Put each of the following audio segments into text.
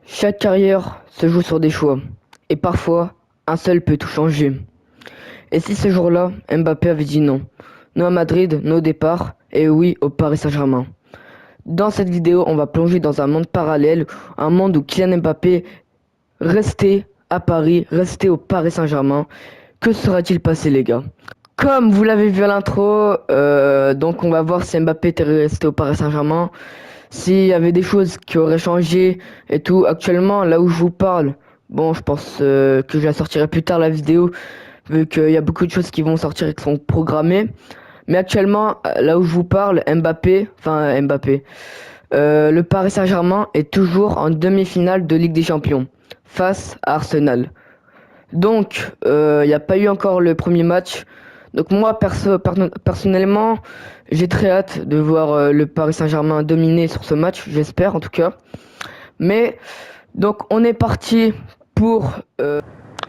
Chaque carrière se joue sur des choix, et parfois, un seul peut tout changer. Et si ce jour-là, Mbappé avait dit non? Non à Madrid, non au départ, et oui au Paris Saint-Germain. Dans cette vidéo, on va plonger dans un monde parallèle, un monde où Kylian Mbappé restait à Paris, restait au Paris Saint-Germain. Que sera-t-il passé, les gars? Comme vous l'avez vu à l'intro, donc on va voir si Mbappé était resté au Paris Saint-Germain, s'il y avait des choses qui auraient changé et tout. Actuellement, là où je vous parle, bon, je pense que je la sortirai plus tard la vidéo, vu qu'il y a beaucoup de choses qui vont sortir et qui sont programmées. Mais actuellement, là où je vous parle, Mbappé, le Paris Saint-Germain est toujours en demi-finale de Ligue des Champions face à Arsenal. Donc, il n'y a pas eu encore le premier match. Donc moi, personnellement, j'ai très hâte de voir le Paris Saint-Germain dominer sur ce match, j'espère en tout cas. Mais, donc on est parti pour...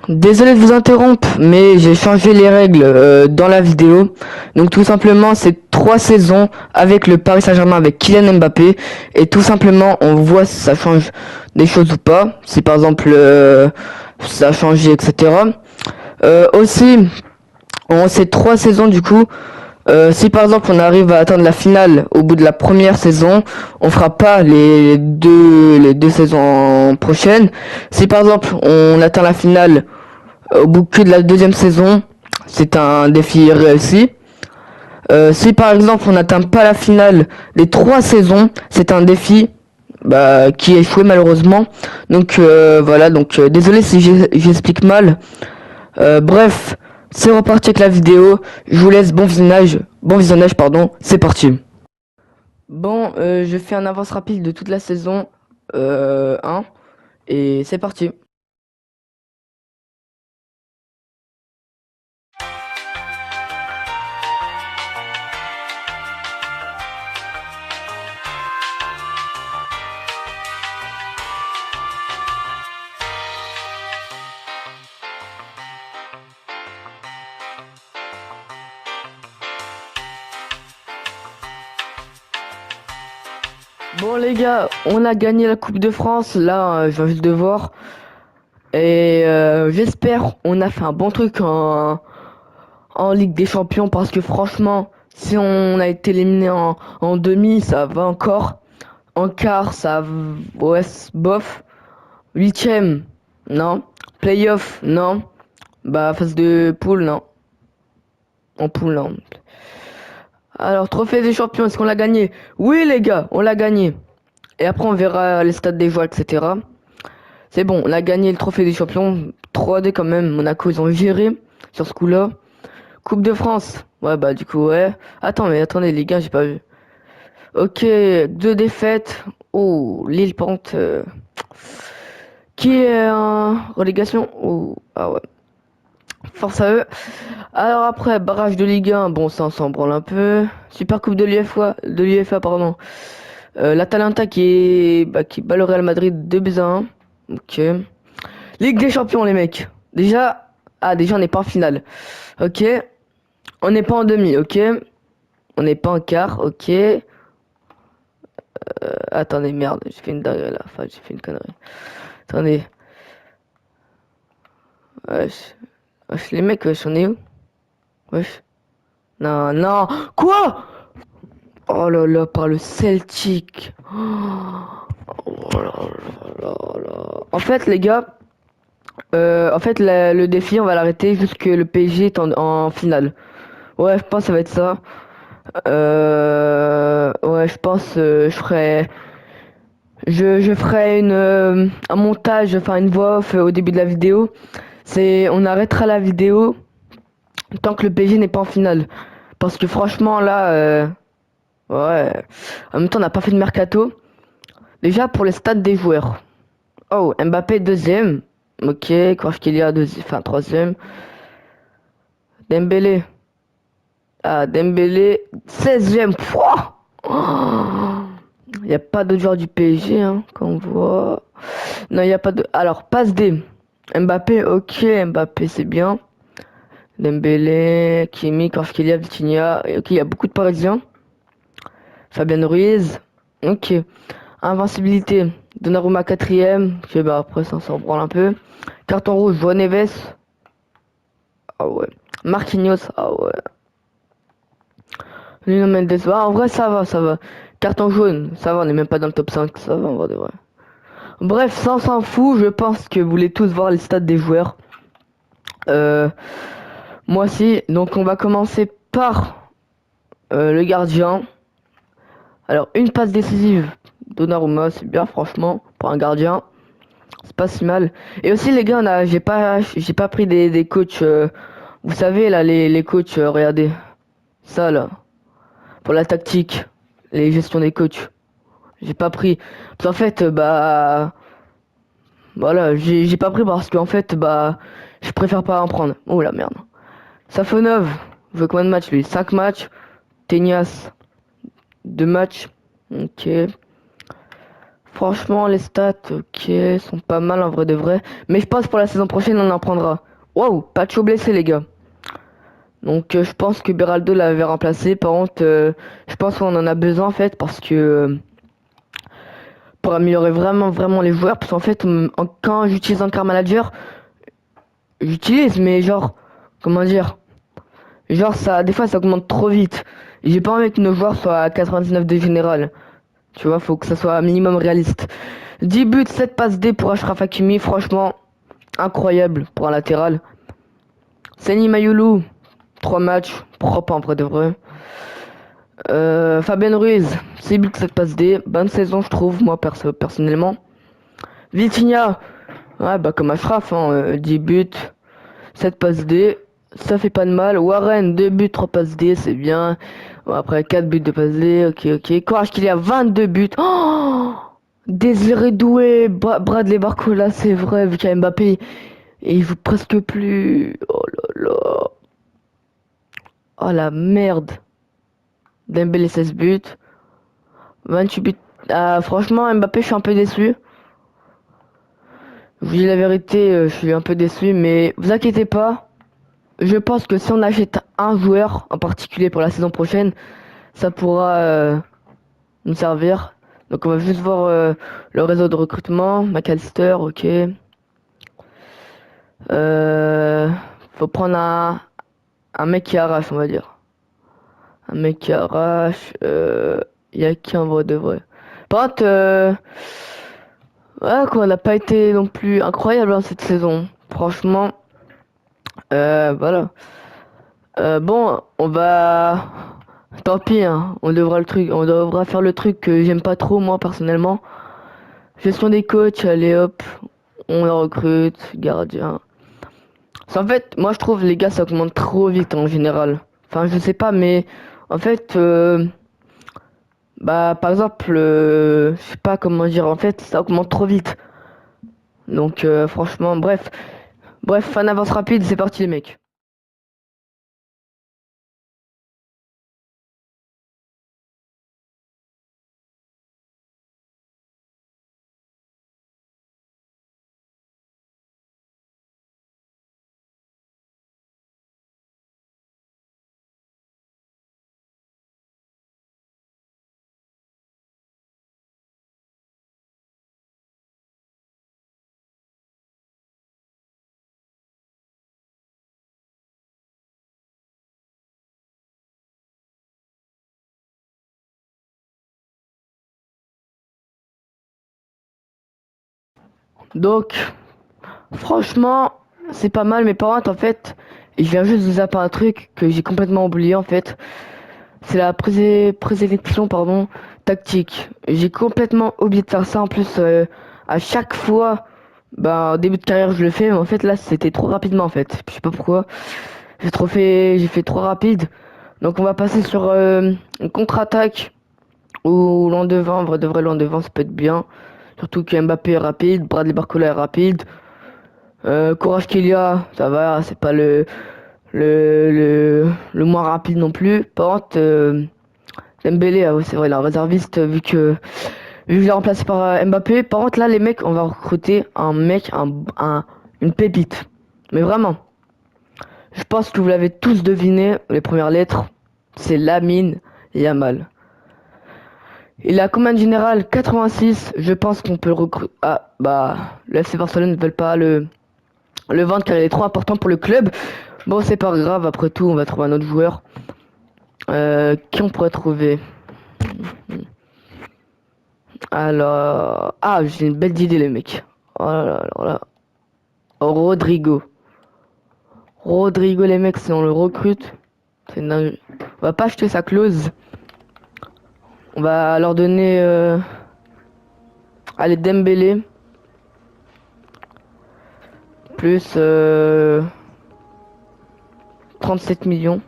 Désolé de vous interrompre, mais j'ai changé les règles dans la vidéo. Donc tout simplement, c'est 3 saisons avec le Paris Saint-Germain, avec Kylian Mbappé. Et tout simplement, on voit si ça change des choses ou pas. Si par exemple, ça a changé, etc. Aussi, en ces 3 saisons du coup, si par exemple on arrive à atteindre la finale au bout de la première saison, on fera pas les deux saisons prochaines. Si par exemple on atteint la finale au bout que de la deuxième saison, c'est un défi réussi. Si par exemple on n'atteint pas la finale des 3 saisons, c'est un défi qui est échoué malheureusement. Donc voilà, donc désolé si j'explique mal. Bref, c'est reparti avec la vidéo. Je vous laisse bon visionnage pardon. C'est parti. Bon, je fais un avance rapide de toute la saison 1 et c'est parti. Bon les gars, on a gagné la Coupe de France, là je viens juste de voir. Et j'espère on a fait un bon truc en Ligue des Champions parce que franchement, si on a été éliminé en demi, ça va encore. En quart, ouais, bof. Huitième, non. Playoff, non. Bah, phase de poule, non. En poule, non. Alors, trophée des champions, est-ce qu'on l'a gagné? Oui, les gars, on l'a gagné. Et après, on verra les stades des joueurs, etc. C'est bon, on a gagné le trophée des champions. 3D quand même. Monaco, ils ont géré sur ce coup-là. Coupe de France. Ouais, bah, du coup, ouais. Attends, mais attendez, les gars, j'ai pas vu. Ok, 2 défaites. Oh, Lille Pente. Qui est en relégation? Oh, ah ouais. Force à eux. Alors après, barrage de Ligue 1, bon ça on s'en branle un peu. Super Coupe de l'UEFA, pardon. L'Atalanta qui bat le Real Madrid 2-1. Ok. Ligue des Champions les mecs. Déjà on n'est pas en finale. Ok. On n'est pas en demi, ok. On n'est pas en quart, ok. Attendez, merde, j'ai fait une dinguerie là. Enfin, j'ai fait une connerie. Attendez. Wesh. Wesh, les mecs, wesh, on est où? Wesh. Non, non. Quoi? Oh là là, par le Celtic. Oh là là là là. En fait, les gars, le défi, on va l'arrêter jusque le PSG est en finale. Ouais, je pense que ça va être ça. Ouais, je pense je ferai un montage, enfin une voix off au début de la vidéo. On arrêtera la vidéo tant que le PSG n'est pas en finale. Parce que franchement, là, ouais. En même temps, on n'a pas fait de mercato. Déjà pour les stats des joueurs. Oh, Mbappé deuxième. Ok, Kvaratskhelia deuxième, enfin troisième. Dembélé. Ah, Dembélé 16e. Il n'y a pas d'autres joueurs du PSG, hein, qu'on voit. Non, il n'y a pas de... Alors, passe D. Mbappé, ok, Mbappé, c'est bien. Dembélé, Kimi, Kvaratskhelia, Vitinha. Ok, il y a beaucoup de Parisiens. Fabien Ruiz. Ok. Invincibilité. Donnarumma quatrième. Ok, bah après ça, on s'en branle un peu. Carton rouge, João Neves. Ah ouais. Marquinhos. Ah ouais. Nuno Mendes. Ah, en vrai, ça va, ça va. Carton jaune. Ça va, on n'est même pas dans le top 5. Ça va, en vrai de vrai. Bref, ça on s'en fout. Je pense que vous voulez tous voir les stats des joueurs. Euh, Moi aussi. Donc, on va commencer par le gardien. Alors, une passe décisive. Donnarumma, c'est bien, franchement, pour un gardien. C'est pas si mal. Et aussi, les gars, j'ai pas pris des coachs. Vous savez, là, les coachs, regardez. Ça, là. Pour la tactique. Les gestions des coachs. J'ai pas pris. Parce qu'en fait, bah. Voilà, j'ai pas pris parce qu'en fait, bah. Je préfère pas en prendre. Oh la merde. Safonov. Il veut combien de matchs, lui? 5 matchs. Tenyas. 2 matchs. Ok. Franchement, les stats, ok, sont pas mal en vrai de vrai. Mais je pense pour la saison prochaine, on en prendra. Waouh, Pacho blessé, les gars. Donc, je pense que Beraldo l'avait remplacé. Par contre, je pense qu'on en a besoin en fait parce que pour améliorer vraiment les joueurs. Parce qu'en fait, quand j'utilise un car manager, j'utilise, mais genre, comment dire, genre ça, des fois, ça augmente trop vite. J'ai pas envie que nos joueurs soient à 99 de général. Tu vois, faut que ça soit un minimum réaliste. 10 buts, 7 passes D pour Achraf Hakimi, franchement, incroyable pour un latéral. Seny Mayulu, 3 matchs, propre en vrai de vrai. Fabien Ruiz, 6 buts, 7 passes D, bonne saison je trouve, moi personnellement. Vitinha, ouais bah comme Achraf, hein, 10 buts, 7 passes D, ça fait pas de mal. Warren, 2 buts, 3 passes D, c'est bien. Bon, après 4 buts de passes D, ok. Courage qu'il y a 22 buts. Oh, Désiré Doué, Bradley Barcola, c'est vrai, vu qu'il y a Mbappé, et il joue presque plus. Oh là là. Oh la merde. Dembélé 16 buts. 28 buts. Ah, franchement, Mbappé, je suis un peu déçu. Je vous dis la vérité, je suis un peu déçu, mais vous inquiétez pas. Je pense que si on achète un joueur en particulier pour la saison prochaine, ça pourra nous servir. Donc on va juste voir le réseau de recrutement. McAllister, ok. Euh, Faut prendre un mec qui arrache, on va dire. Un mec qui arrache. Y a qui en vrai de vrai. Par contre, ouais, quoi, on n'a pas été non plus incroyable hein, cette saison. Franchement, voilà. Bon, on va. Tant pis, hein, on devra faire le truc que j'aime pas trop moi personnellement. Gestion des coachs, allez hop, on la recrute, gardien. En fait, moi je trouve les gars ça augmente trop vite en général. Enfin, je sais pas, mais en fait, bah par exemple, je sais pas comment dire, en fait ça augmente trop vite. Donc franchement, bref, un avance rapide, c'est parti les mecs. Donc, franchement, c'est pas mal, mais par contre, en fait, je viens juste de zapper un truc que j'ai complètement oublié en fait. C'est la présélection, pardon, tactique. J'ai complètement oublié de faire ça. En plus, à chaque fois, bah, au début de carrière, je le fais, mais en fait, là, c'était trop rapidement, en fait. Je sais pas pourquoi. J'ai fait trop rapide. Donc, on va passer sur une contre-attaque ou l'an devant. En vrai, de vrai, l'an devant, ça peut être bien. Surtout que Mbappé est rapide, Bradley Barcola est rapide. Courage qu'il y a, ça va, c'est pas le moins rapide non plus. Par contre, Dembélé, ah ouais, c'est vrai, il est un réserviste vu que je l'ai remplacé par Mbappé. Par contre, là, les mecs, on va recruter un mec, une pépite. Mais vraiment, je pense que vous l'avez tous deviné, les premières lettres, c'est Lamine Yamal. Il a combien de général? 86. Je pense qu'on peut le recruter. Ah, bah, le FC Barcelone ne veulent pas le vendre car il est trop important pour le club. Bon, c'est pas grave. Après tout, on va trouver un autre joueur. Qui on pourrait trouver? Alors... Ah, j'ai une belle idée, les mecs. Oh là là, alors là. Rodrigo. Rodrigo, les mecs, si on le recrute, c'est dingue. On va pas acheter sa clause. On va leur donner... Allez, Dembélé. Plus 37 millions.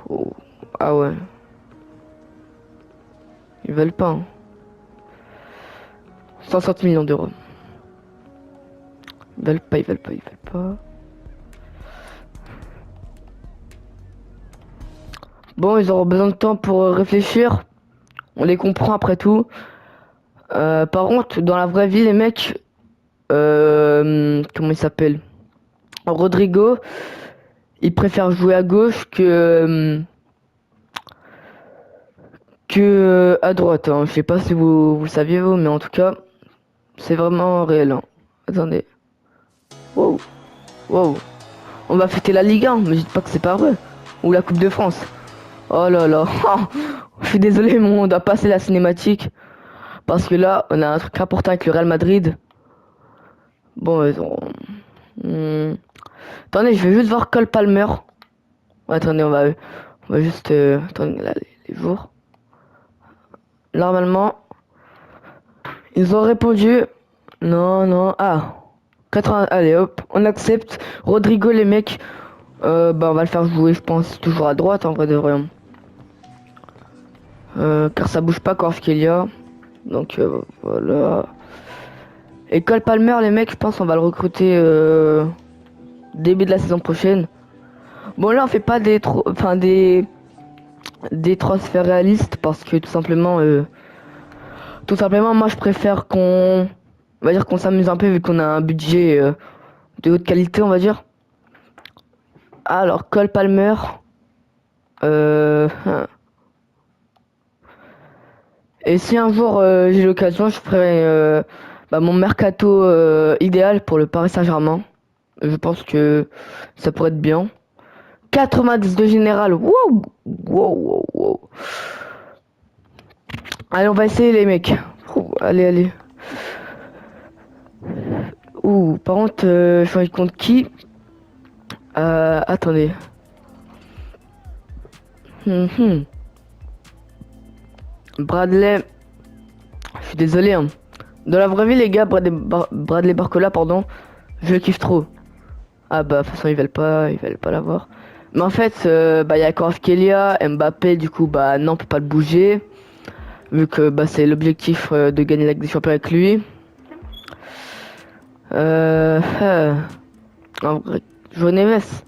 Oh. Ah ouais. Ils veulent pas. Hein. 160 millions d'euros. Ils veulent pas, ils veulent pas, ils veulent pas. Bon, ils auront besoin de temps pour réfléchir. On les comprend après tout. Par contre, dans la vraie vie, les mecs... comment il s'appelle? Rodrigo, il préfère jouer à gauche que à droite. Hein. Je sais pas si vous le saviez, vous, mais en tout cas, c'est vraiment réel. Hein. Attendez. Wow. Wow. On va fêter la Ligue 1, mais dites pas que c'est pas vrai. Ou la Coupe de France. Oh là là. Je suis désolé, mais on doit passer la cinématique. Parce que là, on a un truc important avec le Real Madrid. Bon, attendez, je vais juste voir Cole Palmer. Attendez, on va juste... attendez, là, les jours. Normalement, ils ont répondu... Non, non. Ah. 80... Allez, hop. On accepte. Rodrigo, les mecs. Bah, on va le faire jouer, je pense, toujours à droite, en vrai de vrai. Car ça bouge pas quand qu'il y a. Donc, voilà. Et Cole Palmer, les mecs, je pense on va le recruter début de la saison prochaine. Bon, là, on fait pas des transferts réalistes parce que tout simplement, moi, je préfère on va dire qu'on s'amuse un peu vu qu'on a un budget de haute qualité, on va dire. Alors, Cole Palmer, hein. Et si un jour j'ai l'occasion, je ferai mon mercato idéal pour le Paris Saint-Germain. Je pense que ça pourrait être bien. 90 de général. Wow, wow, wow, wow. Allez, on va essayer les mecs. Ouh, allez, allez. Ouh, par contre, je suis contre qui? Attendez. Mhm. Bradley. Je suis désolé. Hein. Dans la vraie vie, les gars, Bradley Barcola, pardon, je le kiffe trop. Ah bah, de toute façon, ils veulent pas l'avoir. Mais en fait, il y a Kvaratskhelia, Mbappé, du coup, bah non, on peut pas le bouger. Vu que bah, c'est l'objectif de gagner la Ligue des Champions avec lui. En vrai, João Neves.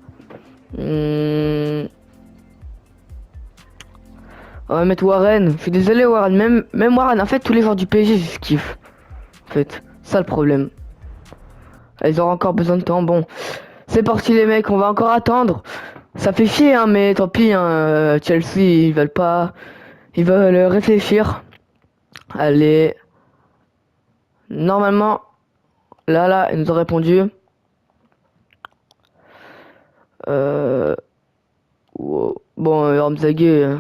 On va mettre Warren. Je suis désolé, Warren. Même Warren, en fait, tous les joueurs du PSG, je kiffe. En fait, ça le problème. Ils auront encore besoin de temps. Bon, c'est parti, les mecs. On va encore attendre. Ça fait chier, hein, mais tant pis. Hein, Chelsea, ils veulent pas. Ils veulent réfléchir. Allez. Normalement, là, ils nous ont répondu. Wow. Bon, Ramsagé.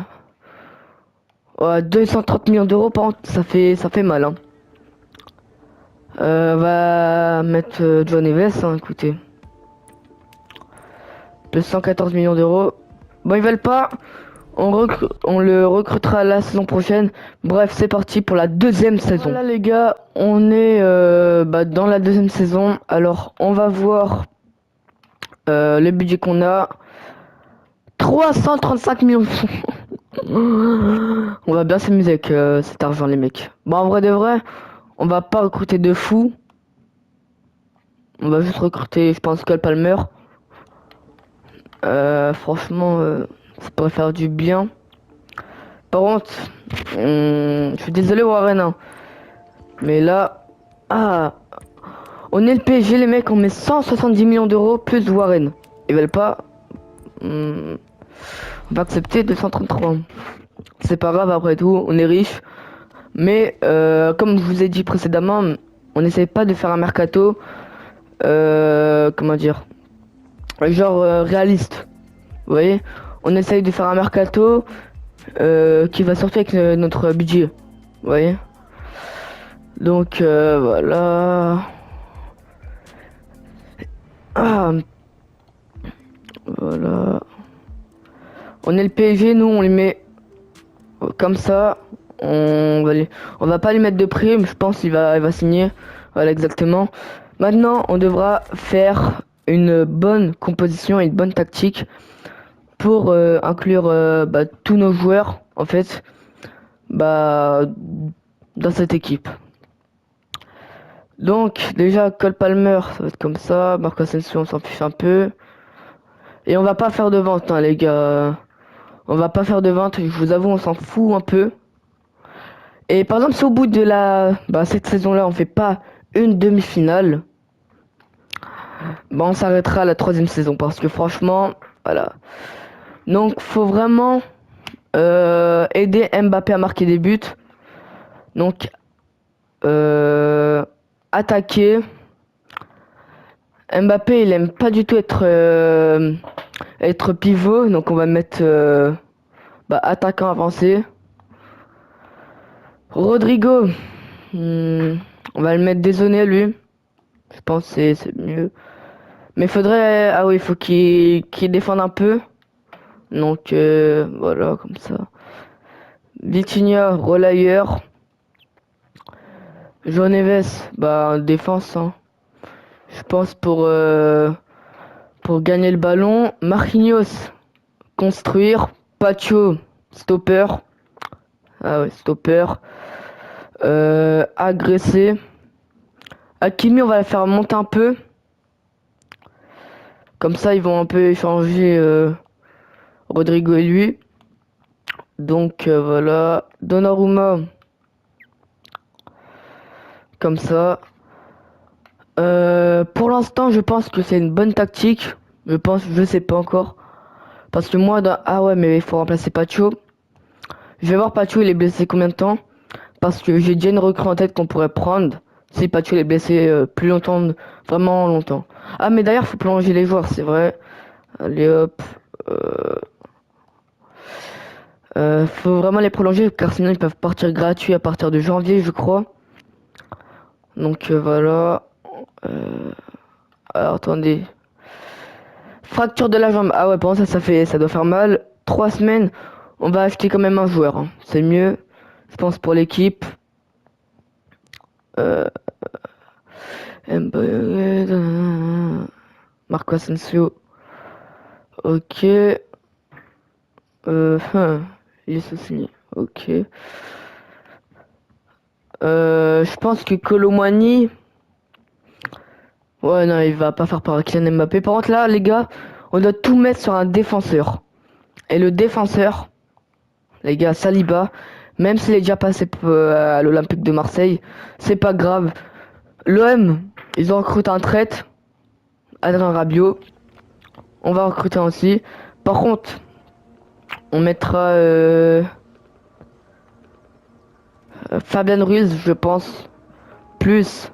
Ouais, 230 millions d'euros, par contre, ça fait mal. Hein. On va mettre João Neves, hein, écoutez. Plus 114 millions d'euros. Bon, ils veulent pas. On le recrutera la saison prochaine. Bref, c'est parti pour la deuxième saison. Voilà les gars, on est dans la deuxième saison. Alors, on va voir le budget qu'on a. 335 millions. On va bien s'amuser avec cet argent les mecs. Bon, en vrai de vrai, on va pas recruter de fou. On va juste recruter, je pense, Cole Palmer. Franchement, ça pourrait faire du bien. Par contre, je suis désolé Warren, hein, mais là, on est le PSG les mecs, on met 170 millions d'euros plus Warren. Ils veulent pas. On va accepter 233. C'est pas grave, après tout, on est riche. Mais comme je vous ai dit précédemment, on n'essaie pas de faire un mercato, comment dire, genre réaliste. Vous voyez? On essaye de faire un mercato qui va sortir avec notre budget. Vous voyez? Donc voilà. Ah, voilà. On est le PSG, nous on les met comme ça. On va pas lui mettre de prime, je pense il va signer. Voilà exactement. Maintenant, on devra faire une bonne composition et une bonne tactique pour inclure tous nos joueurs en fait bah, dans cette équipe. Donc déjà Cole Palmer, ça va être comme ça. Marco Asensio, on s'en fiche un peu. Et on va pas faire de vente, hein, les gars. On va pas faire de vente, je vous avoue, on s'en fout un peu. Et par exemple, si au bout de cette saison-là, on fait pas une demi-finale, on s'arrêtera à la troisième saison parce que franchement, voilà. Donc, faut vraiment aider Mbappé à marquer des buts. Donc, attaquer. Mbappé, il aime pas du tout être pivot, donc on va mettre attaquant avancé. Rodrigo, on va le mettre dézonné lui. Je pense que c'est mieux. Mais faudrait, ah oui, il faut qu'il défende un peu. Donc voilà, comme ça. Vitinha, relayeur. João Neves, défense, hein. Je pense pour gagner le ballon. Marquinhos, construire. Pacho, stopper. Ah ouais, stopper. Agresser. Hakimi, on va la faire monter un peu. Comme ça, ils vont un peu échanger Rodrigo et lui. Donc voilà. Donnarumma. Comme ça. Pour l'instant, je pense que c'est une bonne tactique. Je sais pas encore. Parce que moi, ah ouais, mais il faut remplacer Pacho. Je vais voir Pacho, il est blessé combien de temps? Parce que j'ai déjà une recrue en tête qu'on pourrait prendre. Si Pacho il est blessé plus longtemps, vraiment longtemps. Ah, mais d'ailleurs, faut prolonger les joueurs, c'est vrai. Allez hop. Euh, faut vraiment les prolonger car sinon ils peuvent partir gratuits à partir de janvier, je crois. Donc voilà. Euh, alors attendez. Fracture de la jambe. Ah ouais, pour ça, ça doit faire mal. 3 semaines. On va acheter quand même un joueur, hein. C'est mieux, je pense, pour l'équipe. Euh, Marco Asensio. Ok. Il est signé. Ok. Je pense que Colomwani. Ouais, non, il va pas faire par Kylian Mbappé. Par contre, là, les gars, on doit tout mettre sur un défenseur. Et le défenseur, les gars, Saliba, même s'il est déjà passé à l'Olympique de Marseille, c'est pas grave. L'OM, ils ont recruté un traître, Adrien Rabiot. On va recruter aussi. Par contre, on mettra Fabien Ruiz, je pense, plus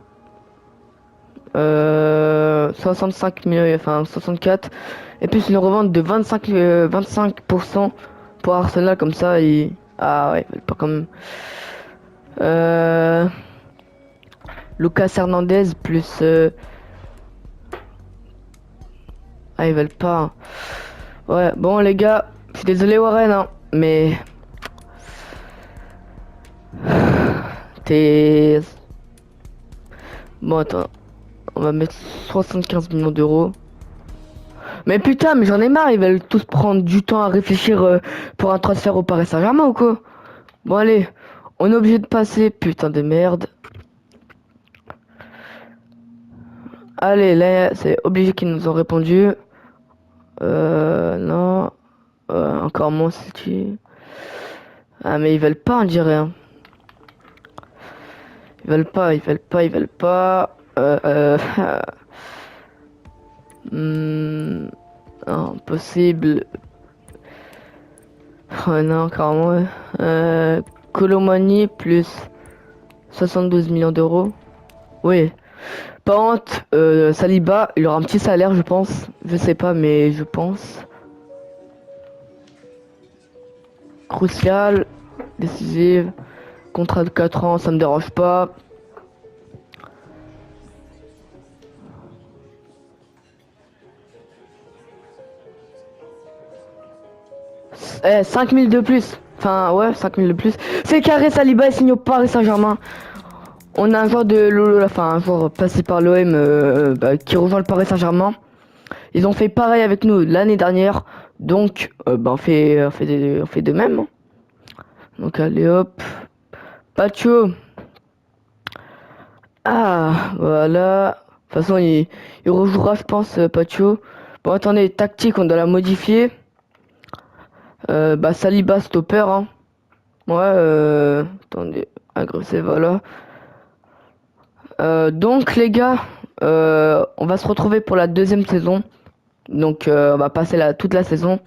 65 millions, enfin 64. Et plus une revente de 25% pour Arsenal, comme ça, ah ouais, pas comme. Euh, Lucas Hernandez plus. Ah, ils veulent pas, hein. Ouais, bon, les gars, je suis désolé, Warren, hein, mais. T'es. Bon, attends, on va mettre 75 millions d'euros. Mais putain, mais j'en ai marre, ils veulent tous prendre du temps à réfléchir pour un transfert au Paris Saint-Germain ou quoi? Bon, allez, on est obligé de passer, putain de merde. Allez, là, c'est obligé qu'ils nous ont répondu. Non. Encore mon City. Ah, mais ils veulent pas, on dirait, hein. Ils veulent pas, ils veulent pas, ils veulent pas. Hmm, impossible. Ouais, non, carrément, ouais. Colomani plus 72 millions d'euros. Oui. Par contre, Saliba, il aura un petit salaire, je pense. Je sais pas, mais je pense. Crucial, décisive, contrat de 4 ans, ça me dérange pas. Eh, 5 000 de plus. Enfin, ouais, 5 000 de plus. C'est carré, Saliba est signé au Paris Saint-Germain. On a un joueur de Lolo, enfin un joueur passé par l'OM qui rejoint le Paris Saint-Germain. Ils ont fait pareil avec nous l'année dernière, donc on fait de même, hein. Donc allez hop, Pacho. Ah, voilà. De toute façon, il rejouera, je pense, Pacho. Bon, attendez, tactique, on doit la modifier. Saliba, stopper, hein. Ouais, attendez, agressé, voilà. Donc, les gars, on va se retrouver pour la deuxième saison. Donc, on va passer toute la saison.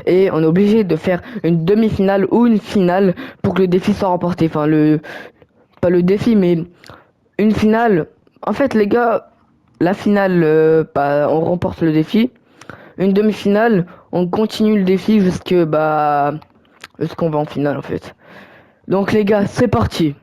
Et on est obligé de faire une demi-finale ou une finale pour que le défi soit remporté. Enfin, pas le défi, mais une finale. En fait, les gars, la finale, on remporte le défi. Une demi-finale, on continue le défi jusqu'on va en finale, en fait. Donc, les gars, c'est parti.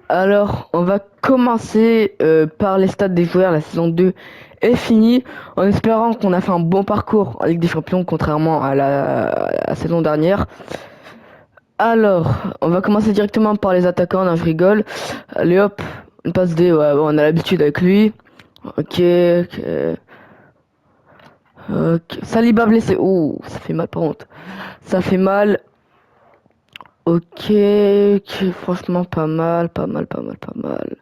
Alors, on va commencer par les stats des joueurs. La saison 2 est finie en espérant qu'on a fait un bon parcours en Ligue des Champions, contrairement à la saison dernière. Alors, on va commencer directement par les attaquants. Non, je rigole. Allez hop, une passe D. Ouais, bon, on a l'habitude avec lui. Ok, ok. Ok. Saliba blessé. Ouh, ça fait mal par contre. Ça fait mal. Ok, ok, franchement pas mal, pas mal, pas mal, pas mal.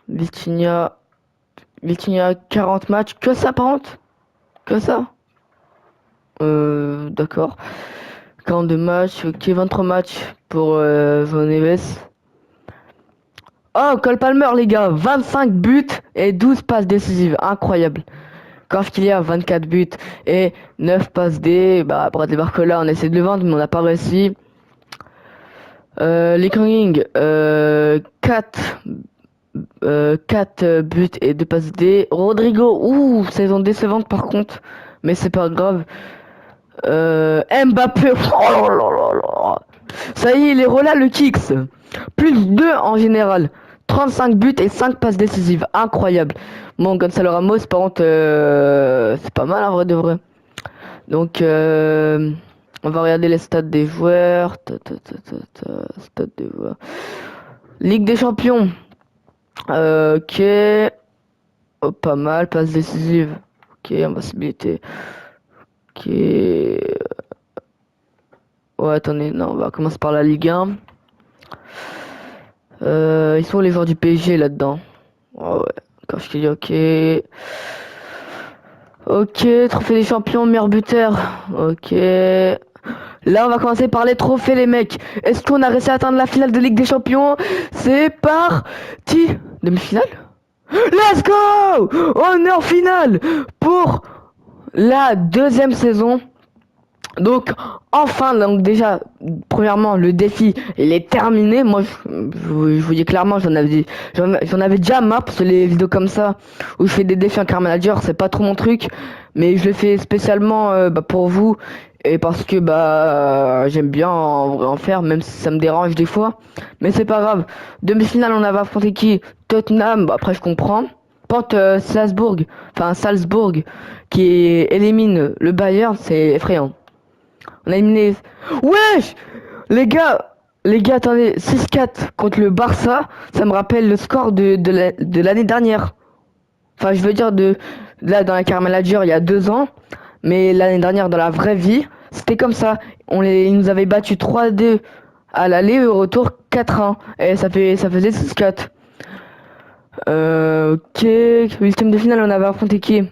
Vitinha, Vitinha 40 matchs, que ça par contre? Que ça? D'accord. 42 matchs, ok, 23 matchs pour João Neves. Oh, Cole Palmer les gars, 25 buts et 12 passes décisives, incroyable. Kvaratskhelia 24 buts et 9 passes D. Bradley Barcola, on essaie de le vendre mais on n'a pas réussi. Lee Kang-in, 4 buts et 2 passes D. Rodrigo, ouh, saison décevante par contre, mais c'est pas grave. Mbappé, oh là là là. Ça y est, il est relâché le kicks. Plus 2 en général. 35 buts et 5 passes décisives. Incroyable. Bon, Gonzalo Ramos, par contre, c'est pas mal en vrai de vrai. Donc, on va regarder les stats des joueurs. Stats des joueurs. Ligue des Champions. Ok. Oh, pas mal. Passe décisive. Ok, invincibilité. Ok. Ouais, attendez, non, on va commencer par la Ligue 1. Ils sont les joueurs du PSG là-dedans. Oh, ouais, quand je te dis ok. Ok, trophée des champions, meilleur buteur. Ok. Là, on va commencer par les trophées, les mecs. Est-ce qu'on a réussi à atteindre la finale de Ligue des Champions? C'est parti. Demi-finale? Let's go! On est en finale pour la deuxième saison. Donc, enfin, donc déjà, premièrement, le défi, il est terminé. Moi, je vous dis clairement, j'en avais déjà marre parce que les vidéos comme ça, où je fais des défis en car manager, c'est pas trop mon truc. Mais je le fais spécialement pour vous et parce que j'aime bien en faire, même si ça me dérange des fois. Mais c'est pas grave. Demi-finale, on avait affronté qui? Tottenham. Bah, après, je comprends. Pente Salzbourg, qui élimine le Bayern, c'est effrayant. On a éliminé. Wesh! Les gars, attendez, 6-4 contre le Barça, ça me rappelle le score de l'année dernière. Enfin, je veux dire, là, dans la Car Manager, il y a 2 ans. Mais l'année dernière, dans la vraie vie, c'était comme ça. Ils nous avaient battu 3-2 à l'aller et au retour 4-1. Et ça faisait 6-4. Ok, huitième de finale, on avait affronté qui?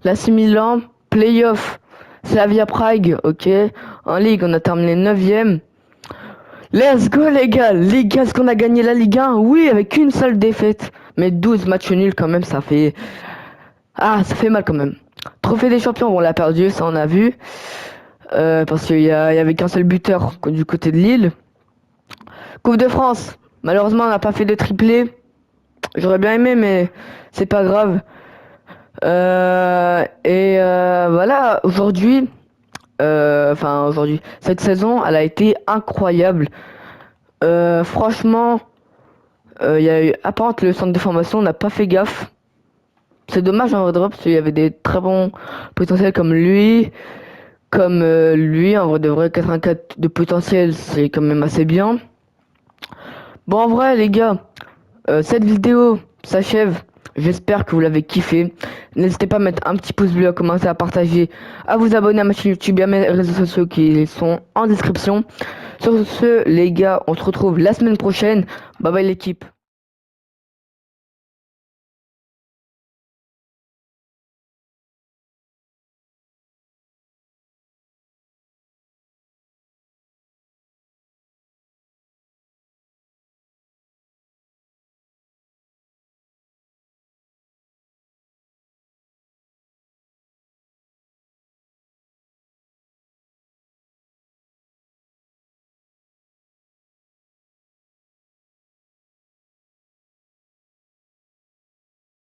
L'AC Milan, playoff, Slavia Prague, ok. En Ligue, on a terminé 9ème. Let's go les gars! Les gars, est-ce qu'on a gagné la Ligue 1? Oui, avec une seule défaite. Mais 12 matchs nuls quand même, ça fait... Ah, ça fait mal quand même. Trophée des champions, on l'a perdu, ça on a vu. Parce qu'il y avait qu'un seul buteur du côté de Lille. Coupe de France, malheureusement on n'a pas fait de triplé. J'aurais bien aimé, mais c'est pas grave. Voilà, aujourd'hui, cette saison, elle a été incroyable. Franchement, il y a eu, à part le centre de formation, on n'a pas fait gaffe. C'est dommage en vrai de vrai, parce qu'il y avait des très bons potentiels comme lui, en vrai de vrai, 84 de potentiel, c'est quand même assez bien. Bon, en vrai, les gars, cette vidéo s'achève. J'espère que vous l'avez kiffé. N'hésitez pas à mettre un petit pouce bleu, à commencer à partager, à vous abonner à ma chaîne YouTube et à mes réseaux sociaux qui sont en description. Sur ce, les gars, on se retrouve la semaine prochaine. Bye bye l'équipe.